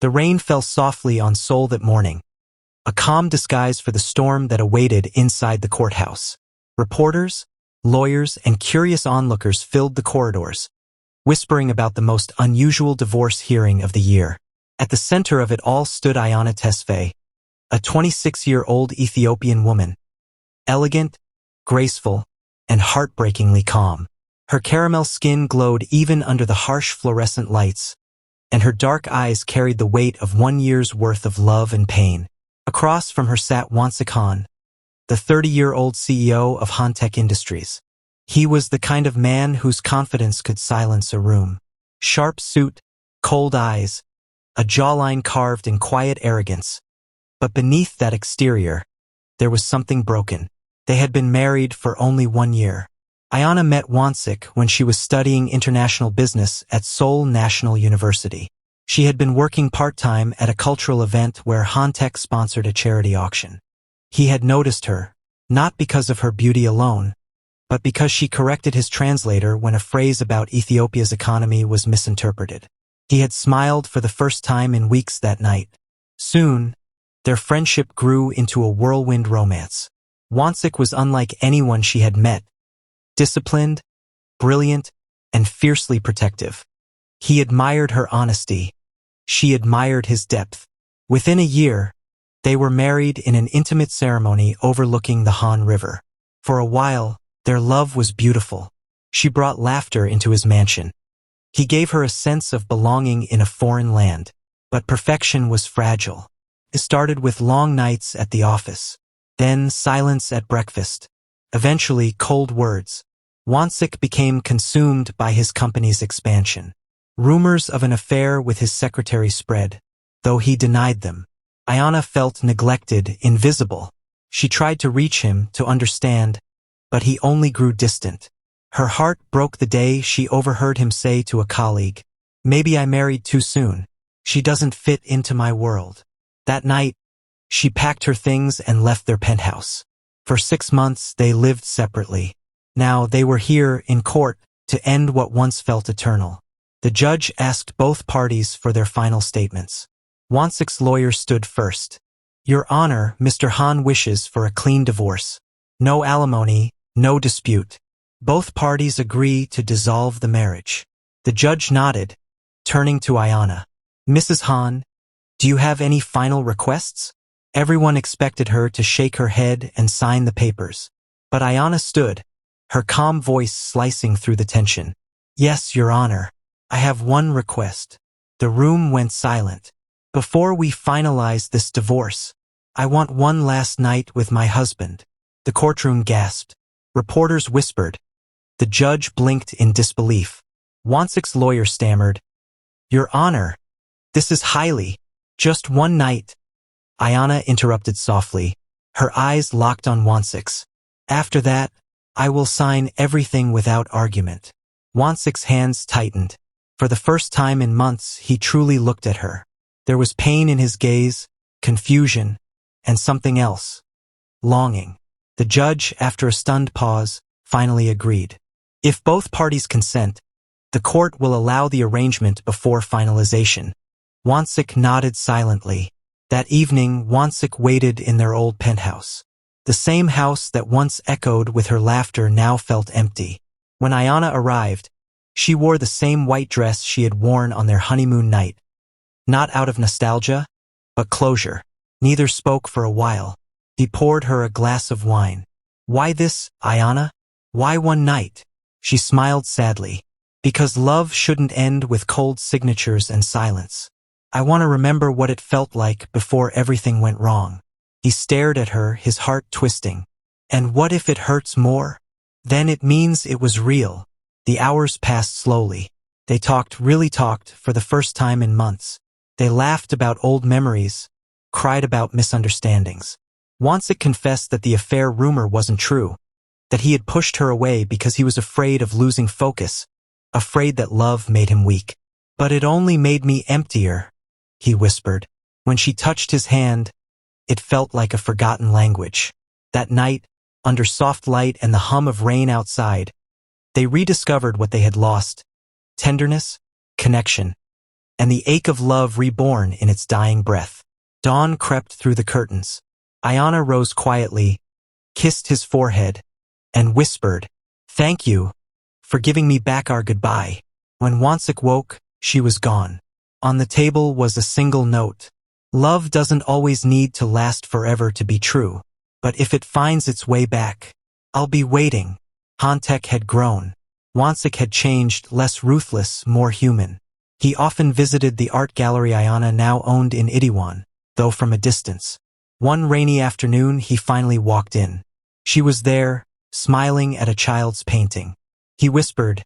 The rain fell softly on Seoul that morning, a calm disguise for the storm that awaited inside the courthouse. Reporters, lawyers, and curious onlookers filled the corridors, whispering about the most unusual divorce hearing of the year. At the center of it all stood Ayana Tesfaye, a 26-year-old Ethiopian woman, elegant, graceful, and heartbreakingly calm. Her caramel skin glowed even under the harsh fluorescent lights, and her dark eyes carried the weight of 1 year's worth of love and pain. Across from her sat Wansik Han, the 30-year-old CEO of Hantech Industries. He was the kind of man whose confidence could silence a room. Sharp suit, cold eyes, a jawline carved in quiet arrogance. But beneath that exterior, there was something broken. They had been married for only 1 year. Ayana met Wansik when she was studying international business at Seoul National University. She had been working part-time at a cultural event where Hantech sponsored a charity auction. He had noticed her, not because of her beauty alone, but because she corrected his translator when a phrase about Ethiopia's economy was misinterpreted. He had smiled for the first time in weeks that night. Soon, their friendship grew into a whirlwind romance. Wansik was unlike anyone she had met, disciplined, brilliant, and fiercely protective. He admired her honesty. She admired his depth. Within a year, they were married in an intimate ceremony overlooking the Han River. For a while, their love was beautiful. She brought laughter into his mansion. He gave her a sense of belonging in a foreign land. But perfection was fragile. It started with long nights at the office, then silence at breakfast, eventually cold words. Wansik became consumed by his company's expansion. Rumors of an affair with his secretary spread, though he denied them. Ayana felt neglected, invisible. She tried to reach him, to understand, but he only grew distant. Her heart broke the day she overheard him say to a colleague, "Maybe I married too soon. She doesn't fit into my world." That night, she packed her things and left their penthouse. For 6 months, they lived separately. Now they were here in court to end what once felt eternal. The judge asked both parties for their final statements. Wansik's lawyer stood first. "Your Honor, Mr. Han wishes for a clean divorce. No alimony, no dispute. Both parties agree to dissolve the marriage." The judge nodded, turning to Ayana. "Mrs. Han, do you have any final requests?" Everyone expected her to shake her head and sign the papers. But Ayana stood, her calm voice slicing through the tension. "Yes, Your Honor. I have one request." The room went silent. "Before we finalize this divorce, I want one last night with my husband." The courtroom gasped. Reporters whispered. The judge blinked in disbelief. Wansik's lawyer stammered, "Your Honor, this is highly. Just one night." Ayana interrupted softly, her eyes locked on Wansik's. "After that, I will sign everything without argument." Wansik's hands tightened. For the first time in months, he truly looked at her. There was pain in his gaze, confusion, and something else. Longing. The judge, after a stunned pause, finally agreed. "If both parties consent, the court will allow the arrangement before finalization." Wansik nodded silently. That evening, Wansik waited in their old penthouse. The same house that once echoed with her laughter now felt empty. When Ayana arrived, she wore the same white dress she had worn on their honeymoon night. Not out of nostalgia, but closure. Neither spoke for a while. He poured her a glass of wine. "Why this, Ayana? Why one night?" She smiled sadly. "Because love shouldn't end with cold signatures and silence. I want to remember what it felt like before everything went wrong." He stared at her, his heart twisting. "And what if it hurts more? Then it means it was real." The hours passed slowly. They really talked, for the first time in months. They laughed about old memories, cried about misunderstandings. Wansik confessed that the affair rumor wasn't true, that he had pushed her away because he was afraid of losing focus, afraid that love made him weak. "But it only made me emptier," he whispered. When she touched his hand, it felt like a forgotten language. That night, under soft light and the hum of rain outside, they rediscovered what they had lost: tenderness, connection, and the ache of love reborn in its dying breath. Dawn crept through the curtains. Ayana rose quietly, kissed his forehead, and whispered, "Thank you for giving me back our goodbye." When Wansik woke, she was gone. On the table was a single note. Love doesn't always need to last forever to be true, but if it finds its way back, I'll be waiting. Hantek had grown. Wansik had changed, less ruthless, more human. He often visited the art gallery Ayana now owned in Itaewon, though from a distance. One rainy afternoon, he finally walked in. She was there, smiling at a child's painting. He whispered,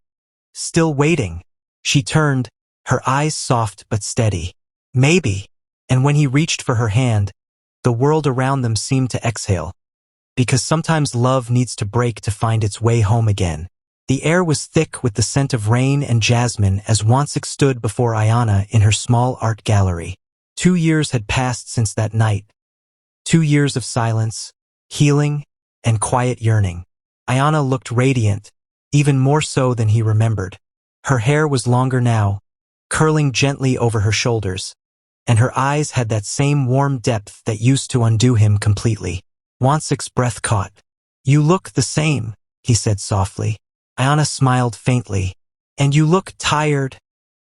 "Still waiting?" She turned, her eyes soft but steady. "Maybe." And when he reached for her hand, the world around them seemed to exhale. Because sometimes love needs to break to find its way home again. The air was thick with the scent of rain and jasmine as Wansik stood before Ayana in her small art gallery. 2 years had passed since that night. 2 years of silence, healing, and quiet yearning. Ayana looked radiant, even more so than he remembered. Her hair was longer now, curling gently over her shoulders, and her eyes had that same warm depth that used to undo him completely. Wansik's breath caught. "You look the same," he said softly. Ayana smiled faintly. "And you look tired,"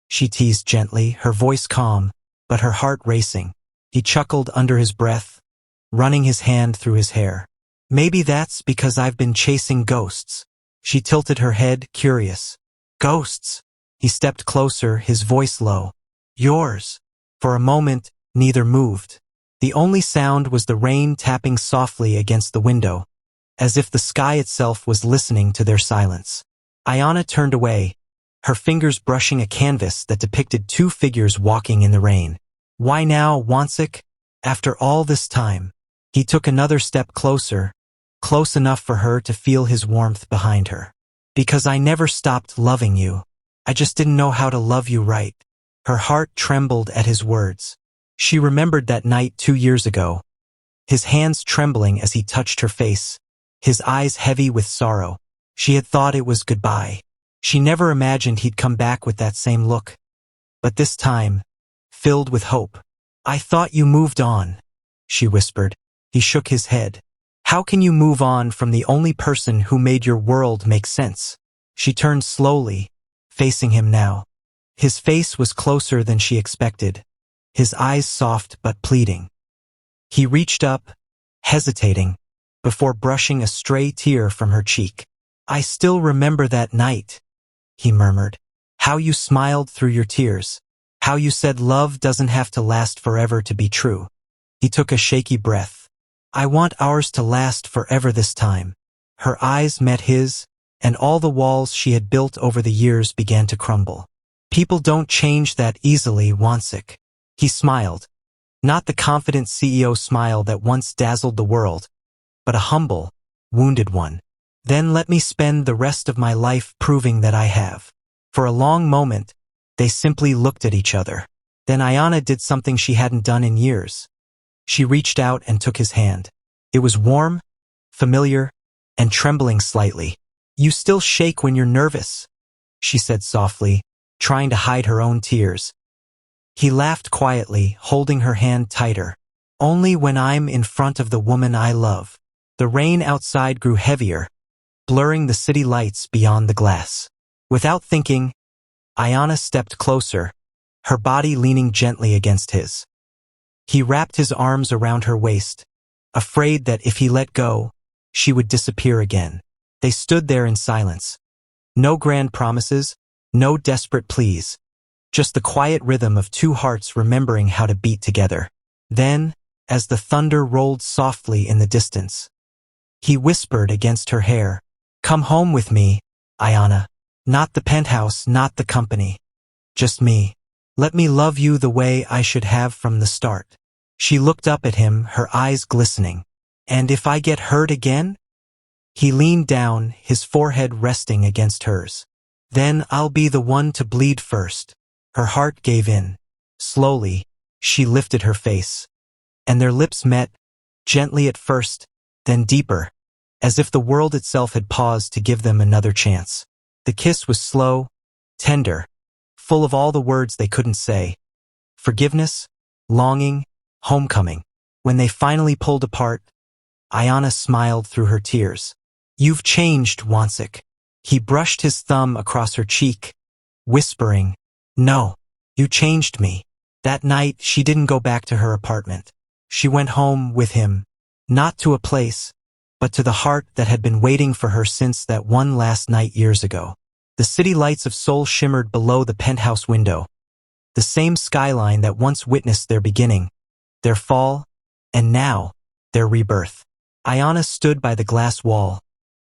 she teased gently, her voice calm, but her heart racing. He chuckled under his breath, running his hand through his hair. "Maybe that's because I've been chasing ghosts." She tilted her head, curious. "Ghosts?" He stepped closer, his voice low. "Yours." For a moment, neither moved. The only sound was the rain tapping softly against the window, as if the sky itself was listening to their silence. Ayana turned away, her fingers brushing a canvas that depicted 2 figures walking in the rain. "Why now, Wansik? After all this time?" He took another step closer, close enough for her to feel his warmth behind her. "Because I never stopped loving you. I just didn't know how to love you right." Her heart trembled at his words. She remembered that night 2 years ago, his hands trembling as he touched her face, his eyes heavy with sorrow. She had thought it was goodbye. She never imagined he'd come back with that same look. But this time, filled with hope. "I thought you moved on," she whispered. He shook his head. "How can you move on from the only person who made your world make sense?" She turned slowly, facing him now. His face was closer than she expected, his eyes soft but pleading. He reached up, hesitating, before brushing a stray tear from her cheek. "I still remember that night," he murmured. "How you smiled through your tears. How you said love doesn't have to last forever to be true." He took a shaky breath. "I want ours to last forever this time." Her eyes met his, and all the walls she had built over the years began to crumble. "People don't change that easily, Wansik." He smiled. Not the confident CEO smile that once dazzled the world, but a humble, wounded one. "Then let me spend the rest of my life proving that I have." For a long moment, they simply looked at each other. Then Ayana did something she hadn't done in years. She reached out and took his hand. It was warm, familiar, and trembling slightly. "You still shake when you're nervous," she said softly, trying to hide her own tears. He laughed quietly, holding her hand tighter. "Only when I'm in front of the woman I love." The rain outside grew heavier, blurring the city lights beyond the glass. Without thinking, Ayana stepped closer, her body leaning gently against his. He wrapped his arms around her waist, afraid that if he let go, she would disappear again. They stood there in silence. No grand promises, no desperate pleas. Just the quiet rhythm of 2 hearts remembering how to beat together. Then, as the thunder rolled softly in the distance, he whispered against her hair, "Come home with me, Ayana. Not the penthouse, not the company. Just me. Let me love you the way I should have from the start." She looked up at him, her eyes glistening. "And if I get hurt again?" He leaned down, his forehead resting against hers. "Then I'll be the one to bleed first." Her heart gave in. Slowly, she lifted her face, and their lips met, gently at first, then deeper, as if the world itself had paused to give them another chance. The kiss was slow, tender, full of all the words they couldn't say. Forgiveness, longing, homecoming. When they finally pulled apart, Ayana smiled through her tears. "You've changed, Wansik." He brushed his thumb across her cheek, whispering, "No, you changed me." That night, she didn't go back to her apartment. She went home with him, not to a place, but to the heart that had been waiting for her since that one last night years ago. The city lights of Seoul shimmered below the penthouse window, the same skyline that once witnessed their beginning, their fall, and now, their rebirth. Ayana stood by the glass wall,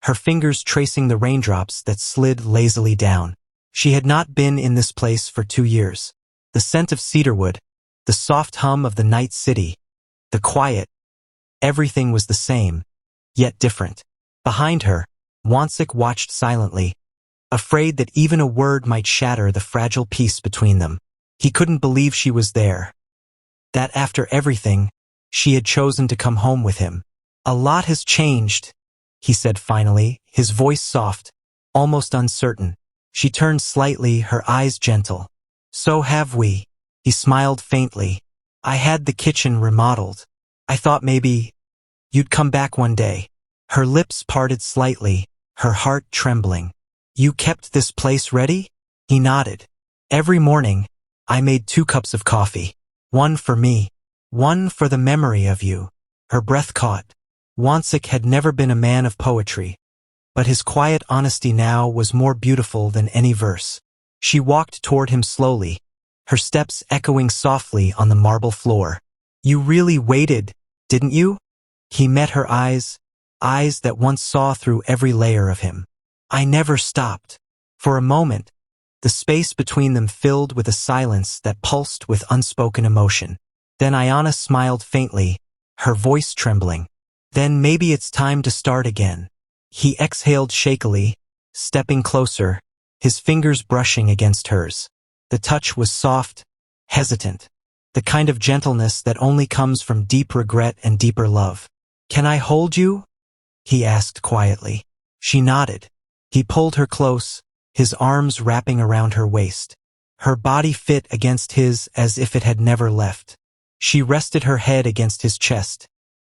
her fingers tracing the raindrops that slid lazily down. She had not been in this place for 2 years. The scent of cedarwood, the soft hum of the night city, the quiet, everything was the same, yet different. Behind her, Wansik watched silently, afraid that even a word might shatter the fragile peace between them. He couldn't believe she was there, that after everything, she had chosen to come home with him. "A lot has changed," he said finally, his voice soft, almost uncertain. She turned slightly, her eyes gentle. "So have we." He smiled faintly. "I had the kitchen remodeled. I thought maybe you'd come back one day." Her lips parted slightly, her heart trembling. "You kept this place ready?" He nodded. "Every morning, I made 2 cups of coffee. One for me, one for the memory of you." Her breath caught. Wansik had never been a man of poetry, but his quiet honesty now was more beautiful than any verse. She walked toward him slowly, her steps echoing softly on the marble floor. "You really waited, didn't you?" He met her eyes, eyes that once saw through every layer of him. "I never stopped." For a moment, the space between them filled with a silence that pulsed with unspoken emotion. Then Ayana smiled faintly, her voice trembling. "Then maybe it's time to start again." He exhaled shakily, stepping closer, his fingers brushing against hers. The touch was soft, hesitant, the kind of gentleness that only comes from deep regret and deeper love. "Can I hold you?" he asked quietly. She nodded. He pulled her close, his arms wrapping around her waist. Her body fit against his as if it had never left. She rested her head against his chest,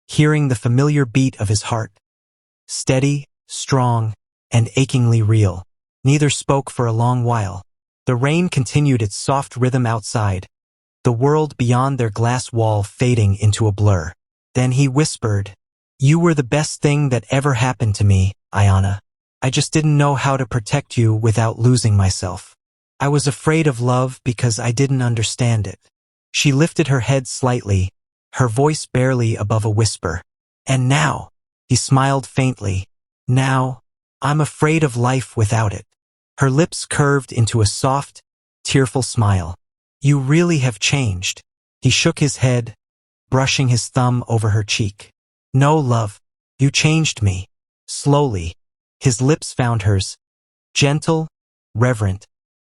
hearing the familiar beat of his heart. Steady, strong, and achingly real. Neither spoke for a long while. The rain continued its soft rhythm outside, the world beyond their glass wall fading into a blur. Then he whispered, "You were the best thing that ever happened to me, Ayana. I just didn't know how to protect you without losing myself. I was afraid of love because I didn't understand it." She lifted her head slightly, her voice barely above a whisper. "And now," he smiled faintly, "now, I'm afraid of life without it." Her lips curved into a soft, tearful smile. "You really have changed." He shook his head, brushing his thumb over her cheek. "No, love, you changed me." Slowly, his lips found hers, gentle, reverent,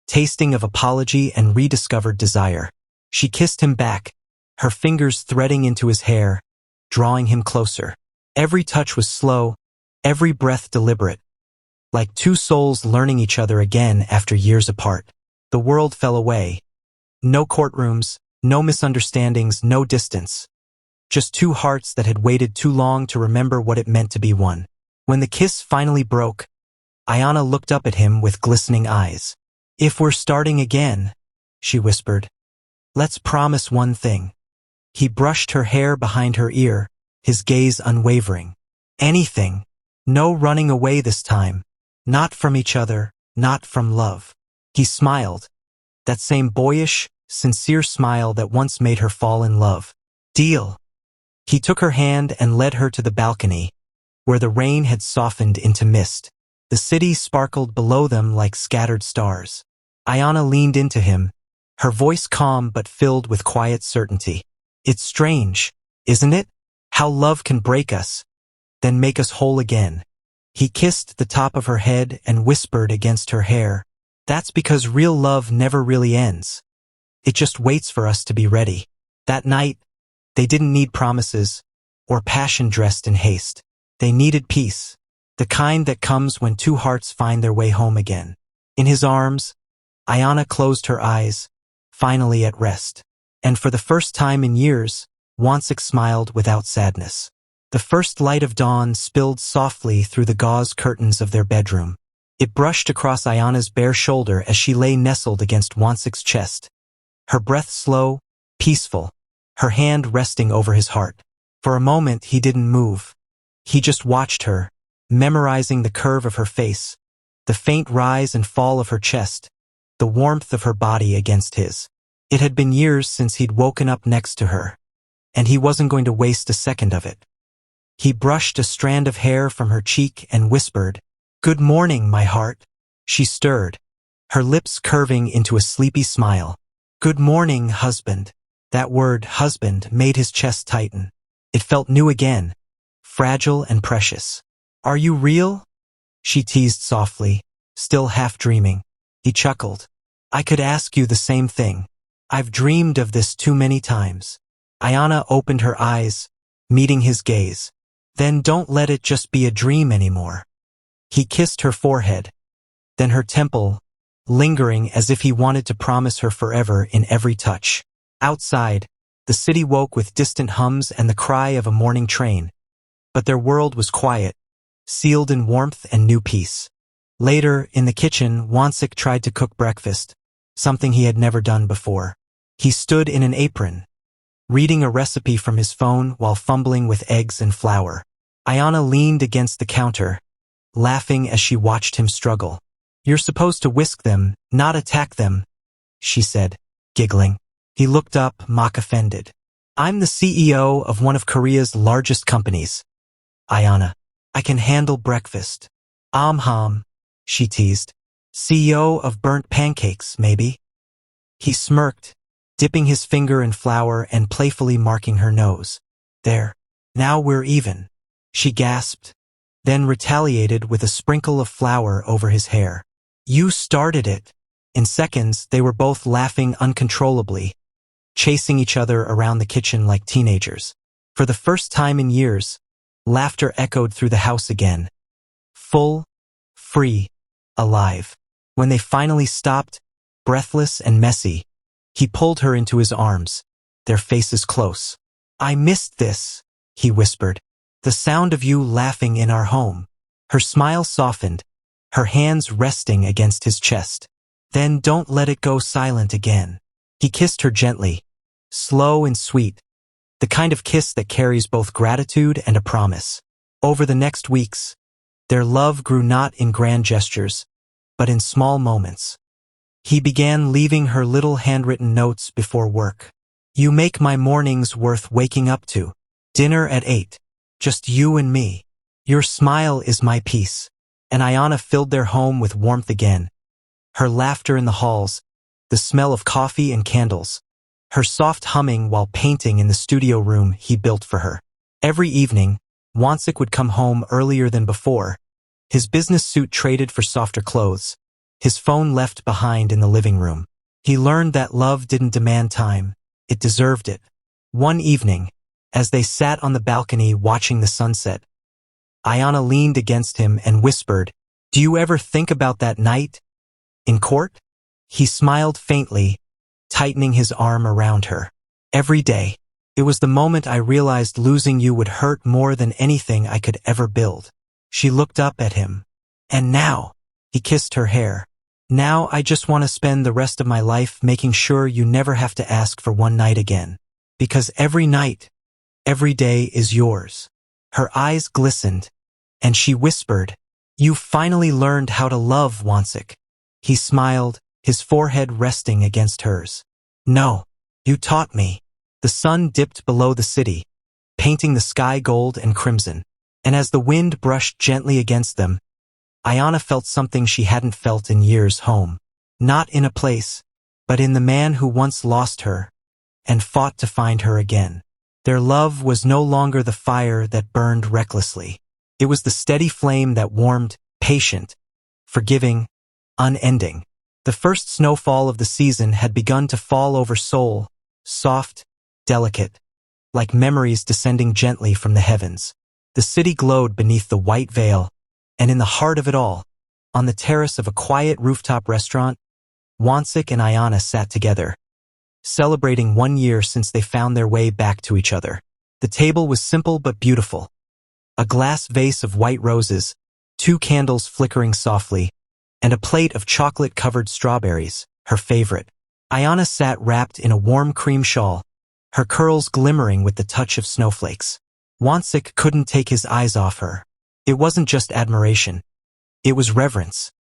tasting of apology and rediscovered desire. She kissed him back, her fingers threading into his hair, drawing him closer. Every touch was slow, every breath deliberate, like 2 souls learning each other again after years apart. The world fell away. No courtrooms, no misunderstandings, no distance. Just 2 hearts that had waited too long to remember what it meant to be one. When the kiss finally broke, Ayana looked up at him with glistening eyes. "If we're starting again," she whispered, "let's promise one thing." He brushed her hair behind her ear, his gaze unwavering. "Anything. No running away this time. Not from each other, not from love." He smiled, that same boyish, sincere smile that once made her fall in love. "Deal." He took her hand and led her to the balcony, where the rain had softened into mist. The city sparkled below them like scattered stars. Ayana leaned into him, her voice calm but filled with quiet certainty. "It's strange, isn't it? How love can break us, then make us whole again." He kissed the top of her head and whispered against her hair, "That's because real love never really ends. It just waits for us to be ready." That night, they didn't need promises or passion dressed in haste. They needed peace, the kind that comes when 2 hearts find their way home again. In his arms, Ayana closed her eyes, finally at rest. And for the first time in years, Wansik smiled without sadness. The first light of dawn spilled softly through the gauze curtains of their bedroom. It brushed across Ayana's bare shoulder as she lay nestled against Wansik's chest. Her breath slow, peaceful, her hand resting over his heart. For a moment he didn't move. He just watched her, memorizing the curve of her face, the faint rise and fall of her chest, the warmth of her body against his. It had been years since he'd woken up next to her, and he wasn't going to waste a second of it. He brushed a strand of hair from her cheek and whispered, "Good morning, my heart." She stirred, her lips curving into a sleepy smile. "Good morning, husband." That word, husband, made his chest tighten. It felt new again, fragile and precious. "Are you real?" she teased softly, still half dreaming. He chuckled. "I could ask you the same thing. I've dreamed of this too many times." Ayana opened her eyes, meeting his gaze. "Then don't let it just be a dream anymore." He kissed her forehead, then her temple, lingering as if he wanted to promise her forever in every touch. Outside, the city woke with distant hums and the cry of a morning train. But their world was quiet, sealed in warmth and new peace. Later, in the kitchen, Wansik tried to cook breakfast, something he had never done before. He stood in an apron, reading a recipe from his phone while fumbling with eggs and flour. Ayana leaned against the counter, laughing as she watched him struggle. "You're supposed to whisk them, not attack them," she said, giggling. He looked up, mock offended. "I'm the CEO of one of Korea's largest companies, Ayana. I can handle breakfast." "Ham," she teased. "CEO of burnt pancakes, maybe?" He smirked, dipping his finger in flour and playfully marking her nose. "There. Now we're even," she gasped, then retaliated with a sprinkle of flour over his hair. "You started it." In seconds, they were both laughing uncontrollably, chasing each other around the kitchen like teenagers. For the first time in years, laughter echoed through the house again. Full, free, alive. When they finally stopped, breathless and messy, he pulled her into his arms, their faces close. "I missed this," he whispered. "The sound of you laughing in our home." Her smile softened, her hands resting against his chest. "Then don't let it go silent again." He kissed her gently, slow and sweet, the kind of kiss that carries both gratitude and a promise. Over the next weeks, their love grew not in grand gestures, but in small moments. He began leaving her little handwritten notes before work. "You make my mornings worth waking up to. Dinner at 8. Just you and me. Your smile is my peace." And Ayana filled their home with warmth again. Her laughter in the halls, the smell of coffee and candles, her soft humming while painting in the studio room he built for her. Every evening, Wansik would come home earlier than before, his business suit traded for softer clothes, his phone left behind in the living room. He learned that love didn't demand time, it deserved it. One evening, as they sat on the balcony watching the sunset, Ayana leaned against him and whispered, "Do you ever think about that night in court?" He smiled faintly, tightening his arm around her. "Every day. It was the moment I realized losing you would hurt more than anything I could ever build." She looked up at him. "And now," he kissed her hair, "now I just want to spend the rest of my life making sure you never have to ask for one night again. Because every night, every day is yours." Her eyes glistened, and she whispered, "You finally learned how to love, Wansik." He smiled, his forehead resting against hers. "No, you taught me." The sun dipped below the city, painting the sky gold and crimson, and as the wind brushed gently against them, Ayana felt something she hadn't felt in years home. Not in a place, but in the man who once lost her and fought to find her again. Their love was no longer the fire that burned recklessly. It was the steady flame that warmed, patient, forgiving, unending. The first snowfall of the season had begun to fall over Seoul, soft, delicate, like memories descending gently from the heavens. The city glowed beneath the white veil, and in the heart of it all, on the terrace of a quiet rooftop restaurant, Wansik and Ayana sat together, celebrating 1 year since they found their way back to each other. The table was simple but beautiful. A glass vase of white roses, 2 candles flickering softly, and a plate of chocolate-covered strawberries, her favorite. Ayana sat wrapped in a warm cream shawl, her curls glimmering with the touch of snowflakes. Wansik couldn't take his eyes off her. It wasn't just admiration. It was reverence.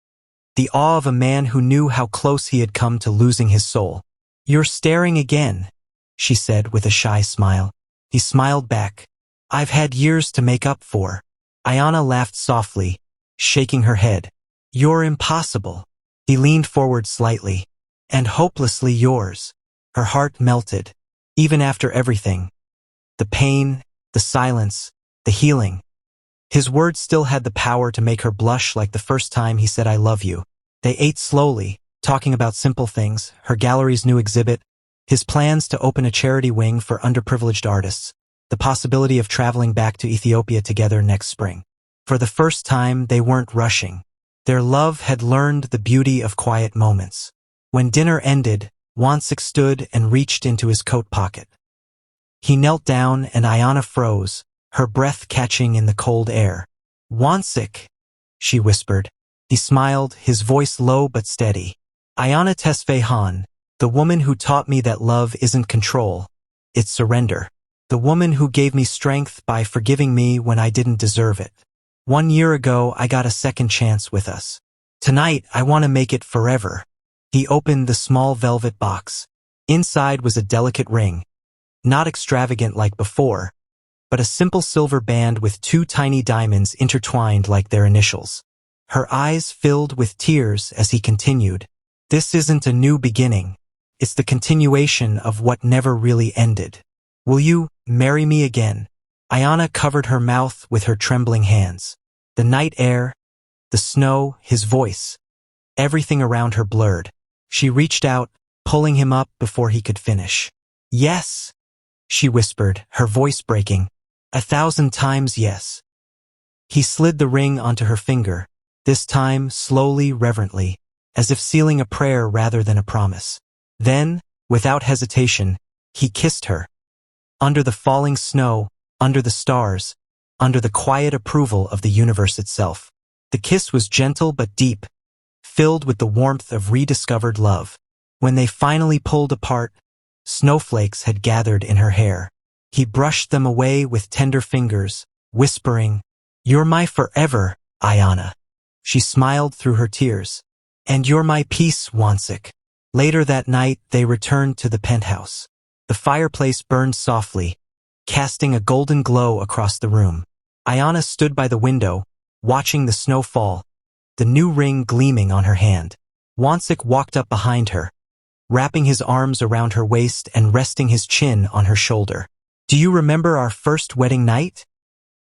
The awe of a man who knew how close he had come to losing his soul. "You're staring again," she said with a shy smile. He smiled back. "I've had years to make up for." Ayana laughed softly, shaking her head. "You're impossible." He leaned forward slightly. "And hopelessly yours." Her heart melted. Even after everything. The pain, the silence, the healing. His words still had the power to make her blush like the first time he said "I love you." They ate slowly, talking about simple things, her gallery's new exhibit, his plans to open a charity wing for underprivileged artists, the possibility of traveling back to Ethiopia together next spring. For the first time, they weren't rushing. Their love had learned the beauty of quiet moments. When dinner ended, Wansik stood and reached into his coat pocket. He knelt down and Ayana froze, her breath catching in the cold air. "Wansik," she whispered. He smiled, his voice low but steady. "Ayana Tesfahan, the woman who taught me that love isn't control, it's surrender. The woman who gave me strength by forgiving me when I didn't deserve it. 1 year ago, I got a second chance with us. Tonight, I want to make it forever." He opened the small velvet box. Inside was a delicate ring. Not extravagant like before, but a simple silver band with 2 tiny diamonds intertwined like their initials. Her eyes filled with tears as he continued. "This isn't a new beginning. It's the continuation of what never really ended. Will you marry me again?" Ayana covered her mouth with her trembling hands. The night air, the snow, his voice. Everything around her blurred. She reached out, pulling him up before he could finish. "Yes," she whispered, her voice breaking. 1,000 times yes. He slid the ring onto her finger, this time slowly, reverently, as if sealing a prayer rather than a promise. Then, without hesitation, he kissed her. Under the falling snow, under the stars, under the quiet approval of the universe itself. The kiss was gentle but deep, filled with the warmth of rediscovered love. When they finally pulled apart, snowflakes had gathered in her hair. He brushed them away with tender fingers, whispering, "You're my forever, Ayana." She smiled through her tears. "And you're my peace, Wansik." Later that night, they returned to the penthouse. The fireplace burned softly, casting a golden glow across the room. Ayana stood by the window, watching the snow fall, the new ring gleaming on her hand. Wansik walked up behind her, wrapping his arms around her waist and resting his chin on her shoulder. "Do you remember our first wedding night?"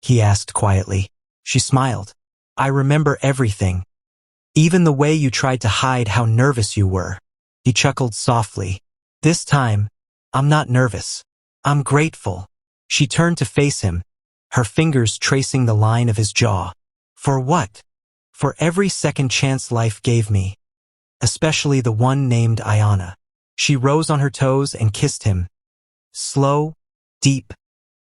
he asked quietly. She smiled. "I remember everything. Even the way you tried to hide how nervous you were." He chuckled softly. "This time, I'm not nervous. I'm grateful." She turned to face him, her fingers tracing the line of his jaw. "For what?" "For every second chance life gave me. Especially the one named Ayana." She rose on her toes and kissed him. Slow, deep,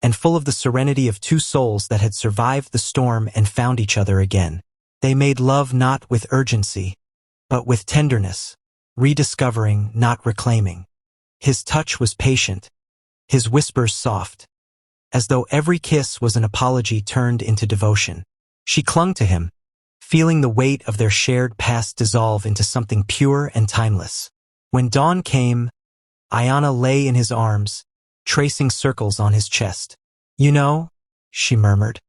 and full of the serenity of 2 souls that had survived the storm and found each other again. They made love not with urgency, but with tenderness, rediscovering, not reclaiming. His touch was patient, his whispers soft, as though every kiss was an apology turned into devotion. She clung to him, feeling the weight of their shared past dissolve into something pure and timeless. When dawn came, Ayana lay in his arms, tracing circles on his chest. "You know," she murmured,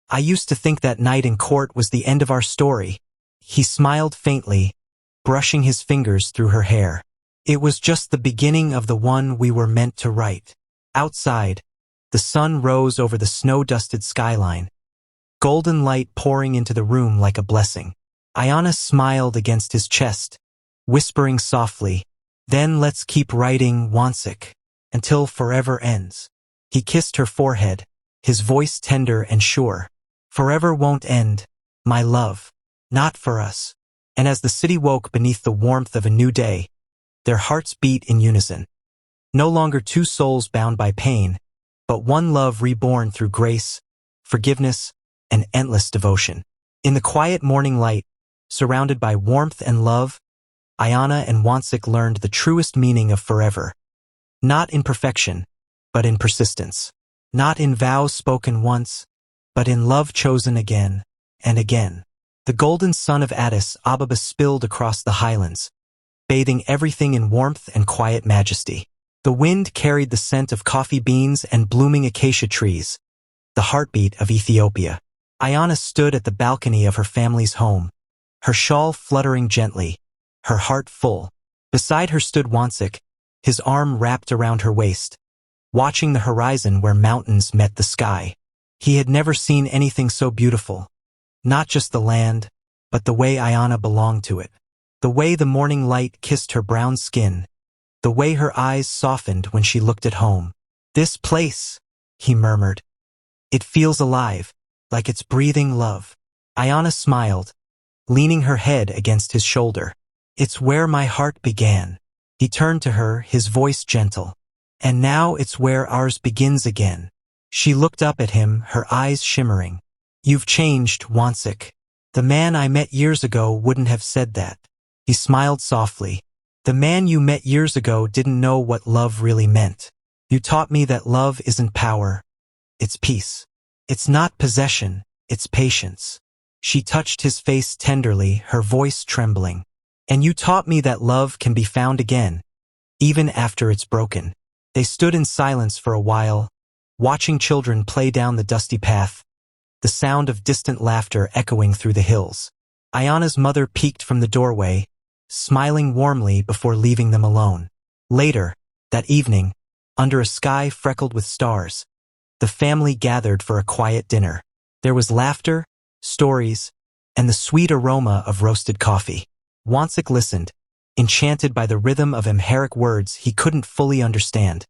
"I used to think that night in court was the end of our story." He smiled faintly, brushing his fingers through her hair. "It was just the beginning of the one we were meant to write." Outside, the sun rose over the snow-dusted skyline, golden light pouring into the room like a blessing. Ayana smiled against his chest, whispering softly, "Then let's keep writing, Wansik, until forever ends." He kissed her forehead, his voice tender and sure. "Forever won't end, my love. Not for us." And as the city woke beneath the warmth of a new day, their hearts beat in unison. No longer two souls bound by pain, but one love reborn through grace, forgiveness, and endless devotion. In the quiet morning light, surrounded by warmth and love, Ayana and Wansik learned the truest meaning of forever. Not in perfection, but in persistence. Not in vows spoken once, but in love chosen again and again. The golden sun of Addis Ababa spilled across the highlands, bathing everything in warmth and quiet majesty. The wind carried the scent of coffee beans and blooming acacia trees, the heartbeat of Ethiopia. Ayana stood at the balcony of her family's home, her shawl fluttering gently, her heart full. Beside her stood Wansik, his arm wrapped around her waist, watching the horizon where mountains met the sky. He had never seen anything so beautiful. Not just the land, but the way Ayana belonged to it. The way the morning light kissed her brown skin. The way her eyes softened when she looked at home. "This place," he murmured. "It feels alive, like it's breathing love." Ayana smiled, leaning her head against his shoulder. "It's where my heart began." He turned to her, his voice gentle. "And now it's where ours begins again." She looked up at him, her eyes shimmering. "You've changed, Wansik. The man I met years ago wouldn't have said that." He smiled softly. "The man you met years ago didn't know what love really meant. You taught me that love isn't power, it's peace. It's not possession, it's patience." She touched his face tenderly, her voice trembling. "And you taught me that love can be found again, even after it's broken." They stood in silence for a while, watching children play down the dusty path, the sound of distant laughter echoing through the hills. Ayana's mother peeked from the doorway, smiling warmly before leaving them alone. Later, that evening, under a sky freckled with stars, the family gathered for a quiet dinner. There was laughter, stories, and the sweet aroma of roasted coffee. Wansik listened, enchanted by the rhythm of Amharic words he couldn't fully understand,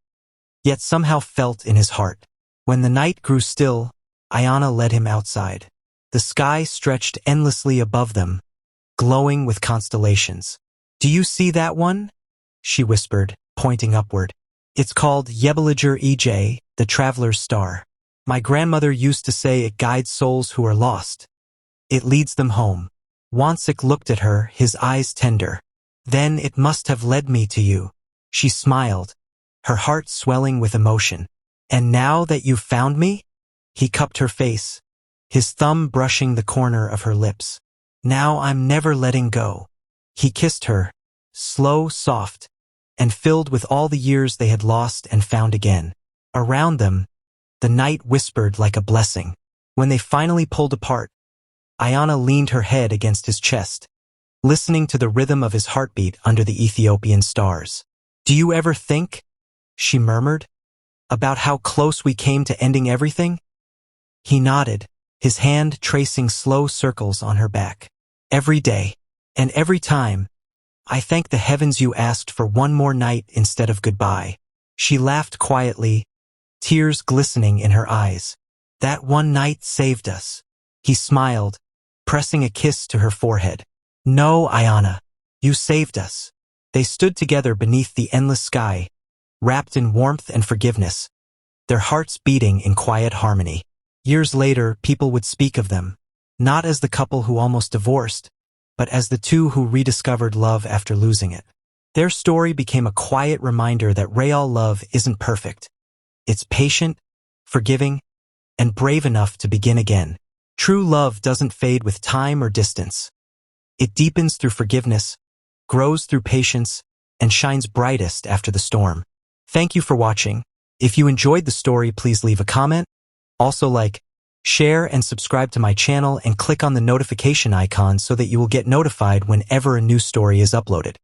yet somehow felt in his heart. When the night grew still, Ayana led him outside. The sky stretched endlessly above them, glowing with constellations. "Do you see that one?" she whispered, pointing upward. "It's called Yebeliger EJ, the traveler's star. My grandmother used to say it guides souls who are lost. It leads them home." Wansik looked at her, his eyes tender. "Then it must have led me to you." She smiled, her heart swelling with emotion. "And now that you've found me?" He cupped her face, his thumb brushing the corner of her lips. "Now I'm never letting go." He kissed her, slow, soft, and filled with all the years they had lost and found again. Around them, the night whispered like a blessing. When they finally pulled apart, Ayana leaned her head against his chest, listening to the rhythm of his heartbeat under the Ethiopian stars. "Do you ever think," she murmured, "about how close we came to ending everything?" He nodded, his hand tracing slow circles on her back. "Every day, and every time, I thank the heavens you asked for one more night instead of goodbye." She laughed quietly, tears glistening in her eyes. "That one night saved us." He smiled, pressing a kiss to her forehead. "No, Ayana, you saved us." They stood together beneath the endless sky, wrapped in warmth and forgiveness, their hearts beating in quiet harmony. Years later, people would speak of them, not as the couple who almost divorced, but as the two who rediscovered love after losing it. Their story became a quiet reminder that real love isn't perfect. It's patient, forgiving, and brave enough to begin again. True love doesn't fade with time or distance. It deepens through forgiveness, grows through patience, and shines brightest after the storm. Thank you for watching. If you enjoyed the story, please leave a comment. Also like, share, and subscribe to my channel and click on the notification icon so that you will get notified whenever a new story is uploaded.